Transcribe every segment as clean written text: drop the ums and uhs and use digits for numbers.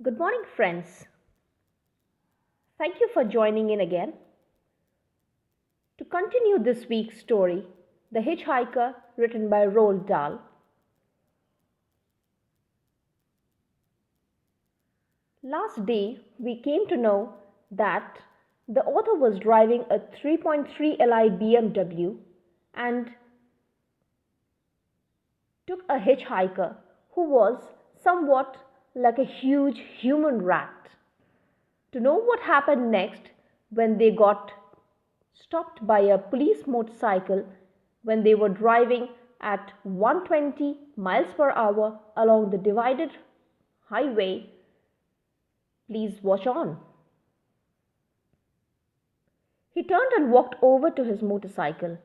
Good morning, friends. Thank you for joining in again. To continue this week's story, The Hitchhiker, written by Roald Dahl. Last day, we came to know that the author was driving a 3.3 Li BMW and took a hitchhiker who was somewhat like a huge human rat. To know what happened next when they got stopped by a police motorcycle when they were driving at 120 miles per hour along the divided highway, please watch on. He turned and walked over to his motorcycle.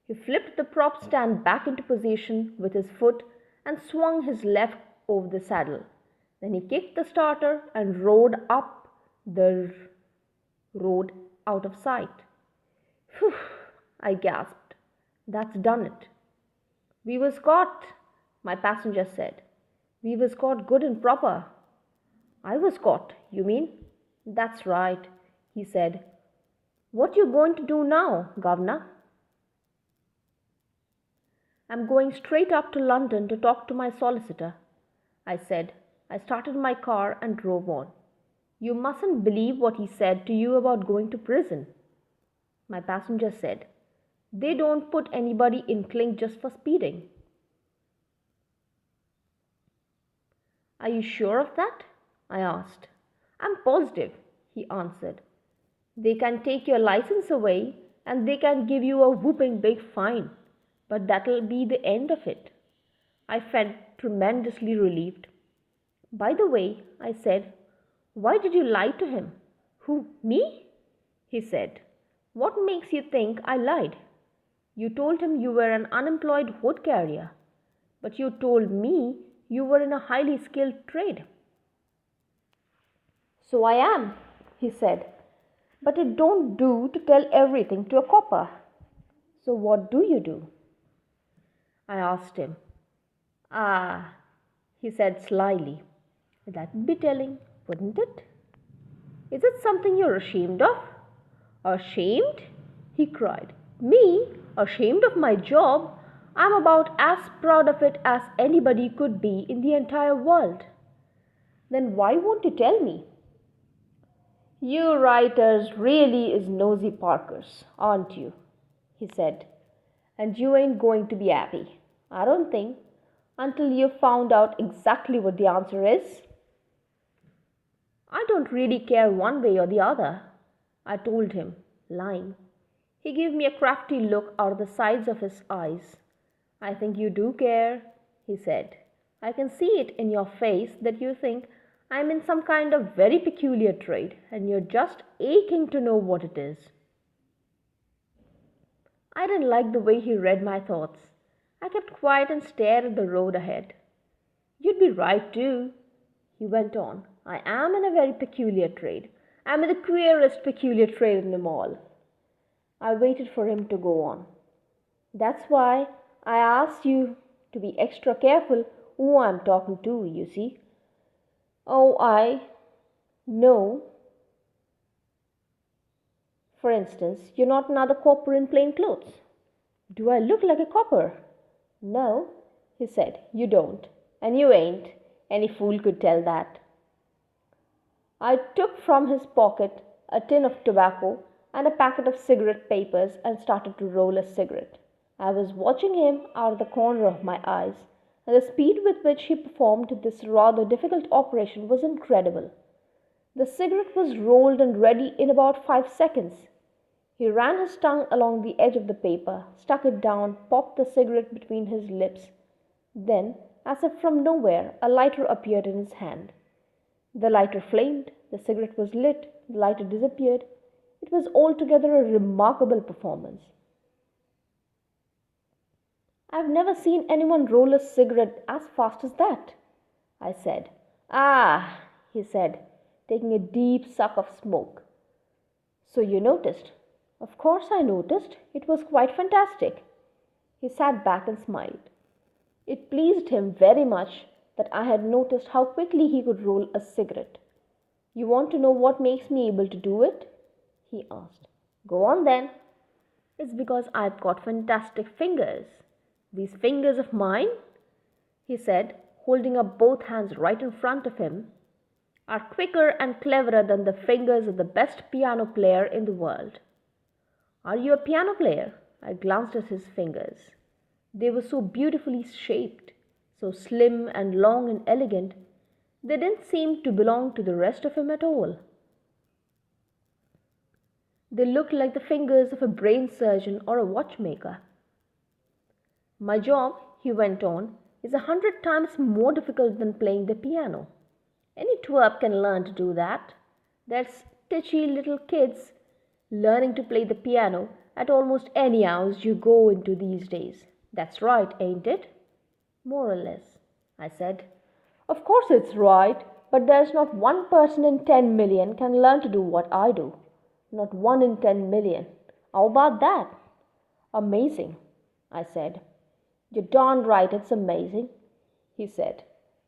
He flipped the prop stand back into position with his foot and swung his left over the saddle. Then he kicked the starter and rode up the road out of sight. Phew, I gasped. That's done it. We was caught, my passenger said. We was caught good and proper. I was caught, you mean? That's right, he said. What you going to do now, governor? I'm going straight up to London to talk to my solicitor, I said. I started my car and drove on. You mustn't believe what he said to you about going to prison, my passenger said. They don't put anybody in clink just for speeding. Are you sure of that? I asked. I'm positive, he answered. They can take your license away and they can give you a whooping big fine, but that'll be the end of it. I felt tremendously relieved. By the way, I said, why did you lie to him? Who, me? He said. What makes you think I lied? You told him you were an unemployed wood carrier, but you told me you were in a highly skilled trade. So I am, he said, but it don't do to tell everything to a copper. So what do you do? I asked him. Ah, he said slyly. That'd be telling, wouldn't it? Is it something you're ashamed of? Ashamed? He cried. Me? Ashamed of my job? I'm about as proud of it as anybody could be in the entire world. Then why won't you tell me? You writers really is nosy Parkers, aren't you? He said. And you ain't going to be happy, I don't think, until you've found out exactly what the answer is. I don't really care one way or the other, I told him, lying. He gave me a crafty look out of the sides of his eyes. I think you do care, he said. I can see it in your face that you think I'm in some kind of very peculiar trade, and you're just aching to know what it is. I didn't like the way he read my thoughts. I kept quiet and stared at the road ahead. You'd be right too, he went on. I am in a very peculiar trade. I'm in the queerest peculiar trade in them all. I waited for him to go on. That's why I asked you to be extra careful who I'm talking to, you see. Oh, I know. For instance, you're not another copper in plain clothes. Do I look like a copper? No, he said, you don't. And you ain't. Any fool could tell that. I took from his pocket a tin of tobacco and a packet of cigarette papers and started to roll a cigarette. I was watching him out of the corner of my eyes, and the speed with which he performed this rather difficult operation was incredible. The cigarette was rolled and ready in about 5 seconds. He ran his tongue along the edge of the paper, stuck it down, popped the cigarette between his lips. Then, as if from nowhere, a lighter appeared in his hand. The lighter flamed, the cigarette was lit, the lighter disappeared. It was altogether a remarkable performance. I've never seen anyone roll a cigarette as fast as that, I said. Ah, he said, taking a deep suck of smoke. So you noticed? Of course I noticed. It was quite fantastic. He sat back and smiled. It pleased him very much that I had noticed how quickly he could roll a cigarette. You want to know what makes me able to do it? He asked. Go on then. It's because I've got fantastic fingers. These fingers of mine, he said, holding up both hands right in front of him, are quicker and cleverer than the fingers of the best piano player in the world. Are you a piano player? I glanced at his fingers. They were so beautifully shaped, so slim and long and elegant, they didn't seem to belong to the rest of him at all. They looked like the fingers of a brain surgeon or a watchmaker. My job, he went on, is 100 times more difficult than playing the piano. Any twerp can learn to do that. There's stitchy little kids learning to play the piano at almost any house you go into these days. That's right, ain't it? More or less, I said. Of course it's right, but there's not one person in 10 million can learn to do what I do. Not 1 in 10 million. How about that? Amazing, I said. You're darn right it's amazing, he said.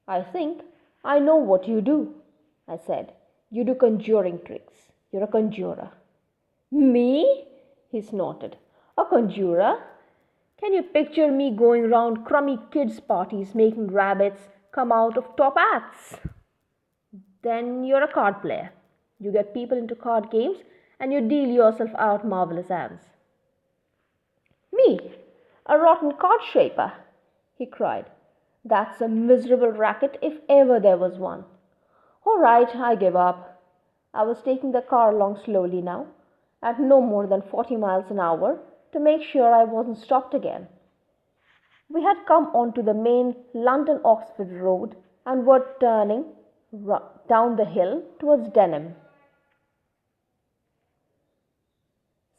I think I know what you do, I said. You do conjuring tricks. You're a conjurer. Me? He snorted. A conjurer? Can you picture me going round crummy kids' parties making rabbits come out of top hats? Then you're a card player. You get people into card games and you deal yourself out marvelous hands. Me? A rotten card shaper? He cried. That's a miserable racket if ever there was one. All right, I give up. I was taking the car along slowly now, at no more than 40 miles an hour, to make sure I wasn't stopped again. We had come onto the main London-Oxford road and were turning down the hill towards Denham.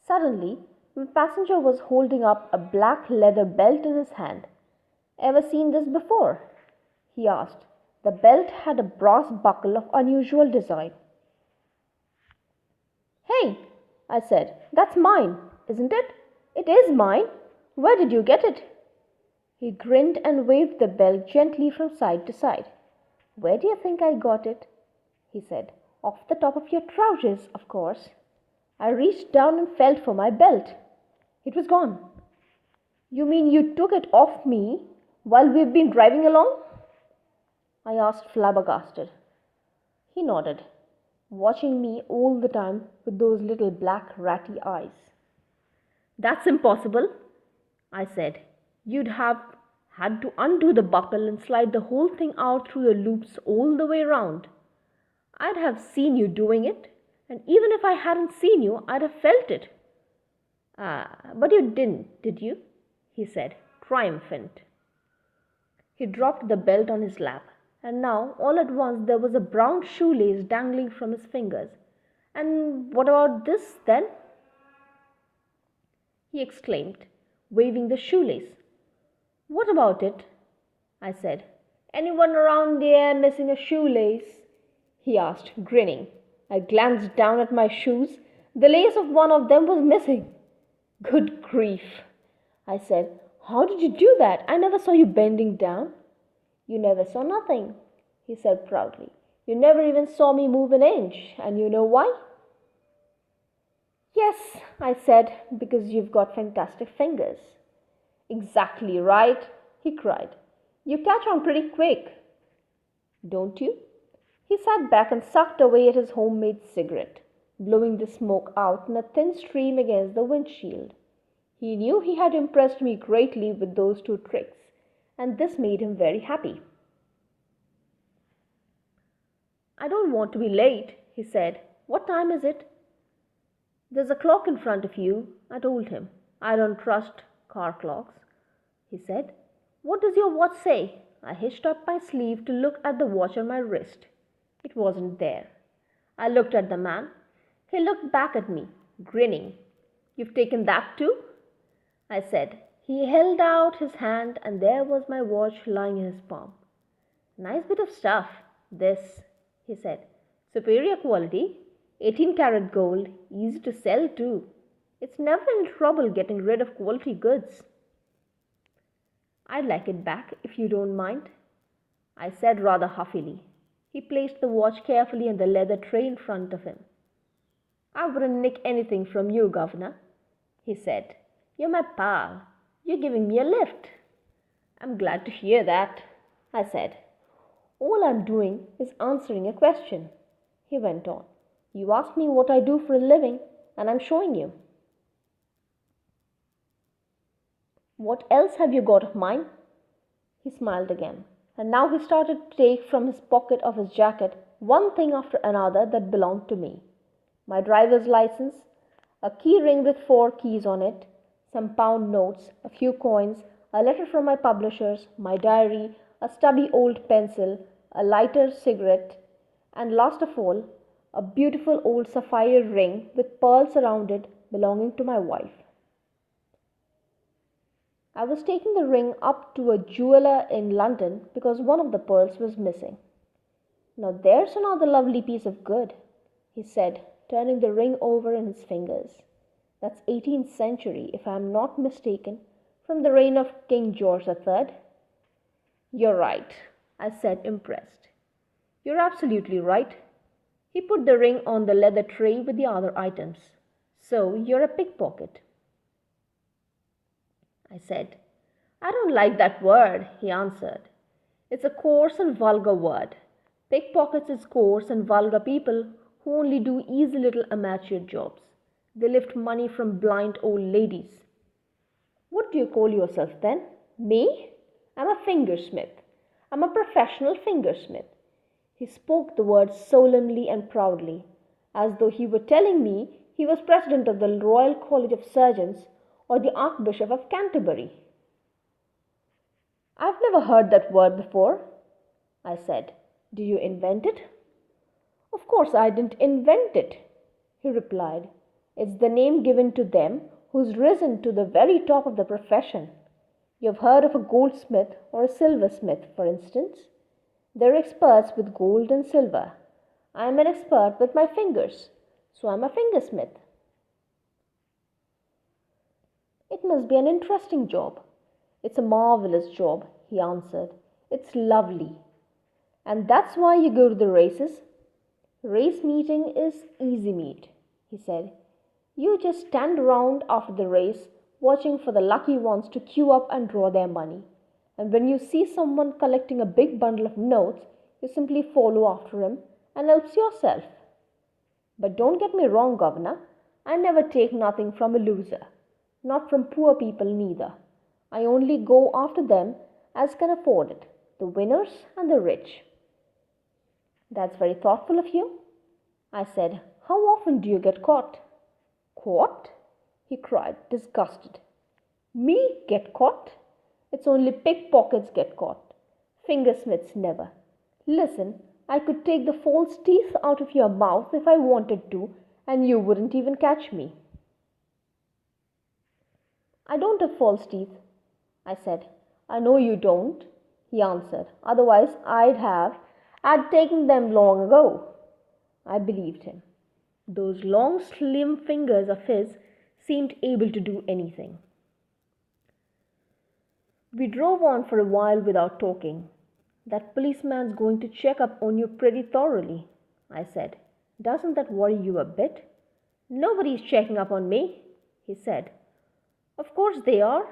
Suddenly, my passenger was holding up a black leather belt in his hand. Ever seen this before? He asked. The belt had a brass buckle of unusual design. Hey, I said, that's mine, isn't it? It is mine. Where did you get it? He grinned and waved the belt gently from side to side. Where do you think I got it? He said. Off the top of your trousers, of course. I reached down and felt for my belt. It was gone. You mean you took it off me while we've been driving along? I asked, flabbergasted. He nodded, watching me all the time with those little black ratty eyes. That's impossible, I said. You'd have had to undo the buckle and slide the whole thing out through the loops all the way round. I'd have seen you doing it, and even if I hadn't seen you, I'd have felt it. But you didn't, did you? He said, triumphant. He dropped the belt on his lap, and now, all at once, there was a brown shoelace dangling from his fingers. And what about this, then? He exclaimed, waving the shoelace. What about it? I said. Anyone around here missing a shoelace? He asked, grinning. I glanced down at my shoes. The lace of one of them was missing. Good grief, I said. How did you do that? I never saw you bending down. You never saw nothing, he said proudly. You never even saw me move an inch, and you know why? Yes, I said, because you've got fantastic fingers. Exactly right, he cried. You catch on pretty quick, don't you? He sat back and sucked away at his homemade cigarette, blowing the smoke out in a thin stream against the windshield. He knew he had impressed me greatly with those 2 tricks, and this made him very happy. I don't want to be late, he said. What time is it? There's a clock in front of you, I told him. I don't trust car clocks, he said. What does your watch say? I hitched up my sleeve to look at the watch on my wrist. It wasn't there. I looked at the man. He looked back at me, grinning. You've taken that too? I said. He held out his hand, and there was my watch lying in his palm. Nice bit of stuff, this, he said. Superior quality, 18-karat gold, easy to sell too. It's never any trouble getting rid of quality goods. I'd like it back if you don't mind. I said rather huffily. He placed the watch carefully in the leather tray in front of him. I wouldn't nick anything from you, Governor, he said. You're my pal. You're giving me a lift. I'm glad to hear that, I said. All I'm doing is answering a question, he went on. You asked me what I do for a living, and I'm showing you. What else have you got of mine? He smiled again, and now he started to take from his pocket of his jacket one thing after another that belonged to me. My driver's license, a key ring with 4 keys on it, some pound notes, a few coins, a letter from my publishers, my diary, a stubby old pencil, a lighter cigarette, and last of all, a beautiful old sapphire ring with pearls around it belonging to my wife. I was taking the ring up to a jeweler in London because one of the pearls was missing. Now there's another lovely piece of good, he said, turning the ring over in his fingers. That's 18th century, if I'm not mistaken, from the reign of King George III. You're right, I said, impressed. You're absolutely right. He put the ring on the leather tray with the other items. So you're a pickpocket. I said. I don't like that word, he answered. It's a coarse and vulgar word. Pickpockets is coarse and vulgar people who only do easy little amateur jobs. They lift money from blind old ladies. What do you call yourself then? Me? I'm a fingersmith. I'm a professional fingersmith. He spoke the word solemnly and proudly, as though he were telling me he was president of the Royal College of Surgeons or the Archbishop of Canterbury. I've never heard that word before, I said. Do you invent it? Of course I didn't invent it, he replied. It's the name given to them who's risen to the very top of the profession. You've heard of a goldsmith or a silversmith, for instance. They're experts with gold and silver. I'm an expert with my fingers, so I'm a fingersmith. It must be an interesting job. It's a marvelous job, he answered. It's lovely. And that's why you go to the races. Race meeting is easy meat, he said. You just stand around after the race, watching for the lucky ones to queue up and draw their money. And when you see someone collecting a big bundle of notes, you simply follow after him and help yourself. But don't get me wrong, Governor. I never take nothing from a loser. Not from poor people neither. I only go after them as can afford it, the winners and the rich. That's very thoughtful of you, I said. How often do you get caught? Caught? He cried, disgusted. Me get caught? It's only pickpockets get caught. Fingersmiths never. Listen, I could take the false teeth out of your mouth if I wanted to, and you wouldn't even catch me. I don't have false teeth, I said. I know you don't, he answered. Otherwise I'd taken them long ago. I believed him. Those long, slim fingers of his seemed able to do anything. We drove on for a while without talking. That policeman's going to check up on you pretty thoroughly, I said. Doesn't that worry you a bit? Nobody's checking up on me, he said. Of course they are.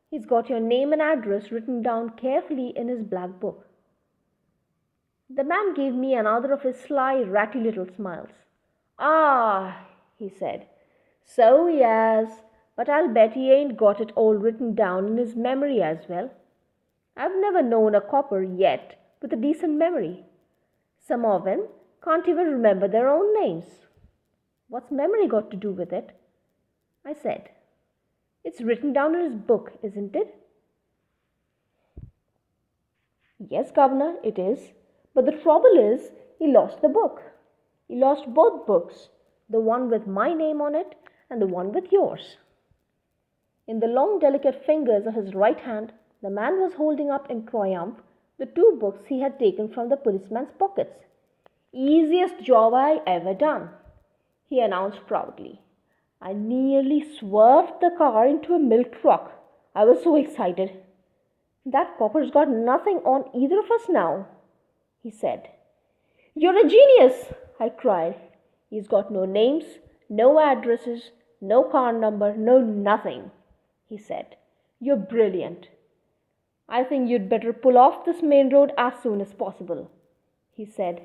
He's got your name and address written down carefully in his black book. The man gave me another of his sly, ratty little smiles. Ah, he said. So he has, but I'll bet he ain't got it all written down in his memory as well. I've never known a copper yet with a decent memory. Some of 'em can't even remember their own names. What's memory got to do with it? I said. It's written down in his book, isn't it? Yes, Governor, it is. But the trouble is, he lost the book. He lost both books, the one with my name on it and the one with yours. In the long, delicate fingers of his right hand, the man was holding up in triumph the 2 books he had taken from the policeman's pockets. Easiest job I ever done, he announced proudly. I nearly swerved the car into a milk truck. I was so excited. That copper's got nothing on either of us now, he said. You're a genius, I cried. He's got no names, no addresses, no car number, no nothing, he said. You're brilliant. I think you'd better pull off this main road as soon as possible, he said.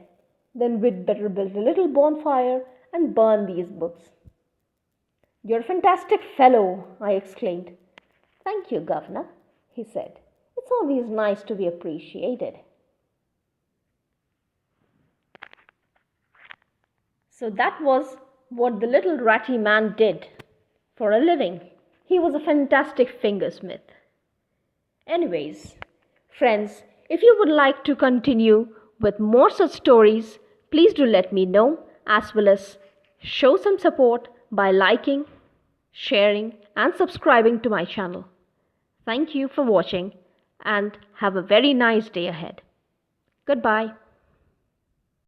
Then we'd better build a little bonfire and burn these books. You're a fantastic fellow, I exclaimed. Thank you, Governor, he said. It's always nice to be appreciated. So that was what the little ratty man did for a living. He was a fantastic fingersmith. Anyways, friends, if you would like to continue with more such stories, please do let me know, as well as show some support by liking, sharing and subscribing to my channel. Thank you for watching and have a very nice day ahead. Goodbye.